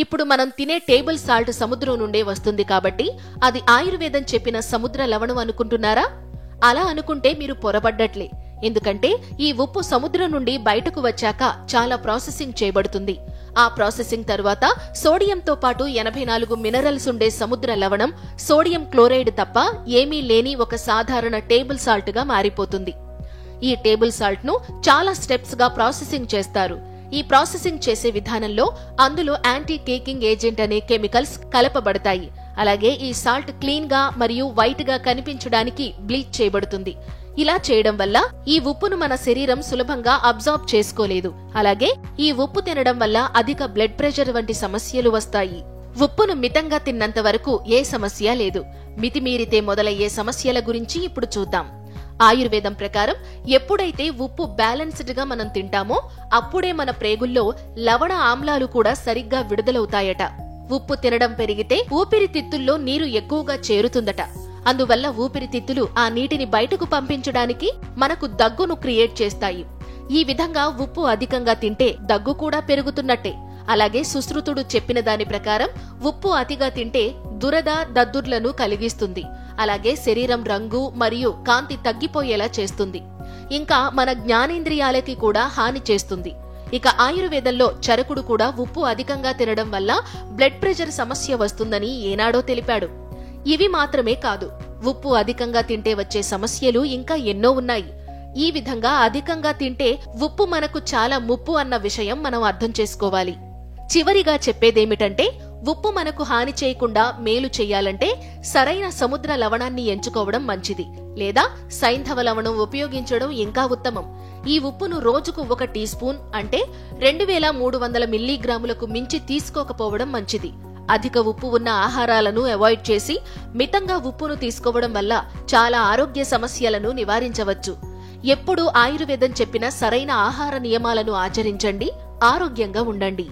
ఇప్పుడు మనం తినే టేబుల్ సాల్ట్ సముద్రం నుండే వస్తుంది కాబట్టి అది ఆయుర్వేదం చెప్పిన సముద్ర లవణం అనుకుంటున్నారా? అలా అనుకుంటే మీరు పొరపడ్డట్లే. ఎందుకంటే ఈ ఉప్పు సముద్రం నుండి బయటకు వచ్చాక చాలా ప్రాసెసింగ్ చేయబడుతుంది. ఆ ప్రాసెసింగ్ తర్వాత సోడియంతో పాటు 84 మినరల్స్ ఉండే సముద్ర లవణం సోడియం క్లోరైడ్ తప్ప ఏమీ లేని ఒక సాధారణ టేబుల్ సాల్ట్ గా మారిపోతుంది. ఈ టేబుల్ సాల్ట్ ను చాలా స్టెప్స్ గా ప్రాసెసింగ్ చేస్తారు. ఈ ప్రాసెసింగ్ చేసే విధానంలో అందులో యాంటీ కేకింగ్ ఏజెంట్ అనే కెమికల్స్ కలపబడతాయి. అలాగే ఈ సాల్ట్ క్లీన్ గా మరియు వైట్ గా కనిపించడానికి బ్లీచ్ చేయబడుతుంది. ఇలా చేయడం వల్ల ఈ ఉప్పును మన శరీరం సులభంగా అబ్జార్బ్ చేసుకోలేదు. అలాగే ఈ ఉప్పు తినడం వల్ల అధిక బ్లడ్ ప్రెషర్ వంటి సమస్యలు వస్తాయి. ఉప్పును మితంగా తిన్నంత వరకు ఏ సమస్య లేదు. మితిమీరితే మొదలయ్యే సమస్యల గురించి ఇప్పుడు చూద్దాం. ఆయుర్వేదం ప్రకారం ఎప్పుడైతే ఉప్పు బ్యాలెన్స్డ్ గా మనం తింటామో అప్పుడే మన ప్రేగుల్లో లవణ ఆమ్లాలు కూడా సరిగ్గా విడుదలవుతాయట. ఉప్పు తినడం పెరిగితే ఊపిరితిత్తుల్లో నీరు ఎక్కువగా చేరుతుందట. అందువల్ల ఊపిరితిత్తులు ఆ నీటిని బయటకు పంపించడానికి మనకు దగ్గును క్రియేట్ చేస్తాయి. ఈ విధంగా ఉప్పు అధికంగా తింటే దగ్గు కూడా పెరుగుతున్నట్టే. అలాగే సుశ్రుతుడు చెప్పిన దాని ప్రకారం ఉప్పు అతిగా తింటే దురద, దద్దుర్లను కలిగిస్తుంది. అలాగే శరీరం రంగు మరియు కాంతి తగ్గిపోయేలా చేస్తుంది. ఇంకా మన జ్ఞానేంద్రియాలకి కూడా హాని చేస్తుంది. ఇక ఆయుర్వేదంలో చరకుడు కూడా ఉప్పు అధికంగా తినడం వల్ల బ్లడ్ ప్రెషర్ సమస్య వస్తుందని ఏనాడో తెలిపాడు. ఇవి మాత్రమే కాదు, ఉప్పు అధికంగా తింటే వచ్చే సమస్యలు ఇంకా ఎన్నో ఉన్నాయి. ఈ విధంగా అధికంగా తింటే ఉప్పు మనకు చాలా ముప్పు అన్న విషయం మనం అర్థం చేసుకోవాలి. చివరిగా చెప్పేదేమిటంటే, ఉప్పు మనకు హాని చేయకుండా మేలు చెయ్యాలంటే సరైన సముద్ర లవణాన్ని ఎంచుకోవడం మంచిది. లేదా సైంధవ లవణం ఉపయోగించడం ఇంకా ఉత్తమం. ఈ ఉప్పును రోజుకు 1 టీ స్పూన్ అంటే 2300 మిల్లీగ్రాములకు మించి తీసుకోకపోవడం మంచిది. అధిక ఉప్పు ఉన్న ఆహారాలను అవాయిడ్ చేసి మితంగా ఉప్పును తీసుకోవడం వల్ల చాలా ఆరోగ్య సమస్యలను నివారించవచ్చు. ఎప్పుడూ ఆయుర్వేదం చెప్పిన సరైన ఆహార నియమాలను ఆచరించండి. ఆరోగ్యంగా ఉండండి.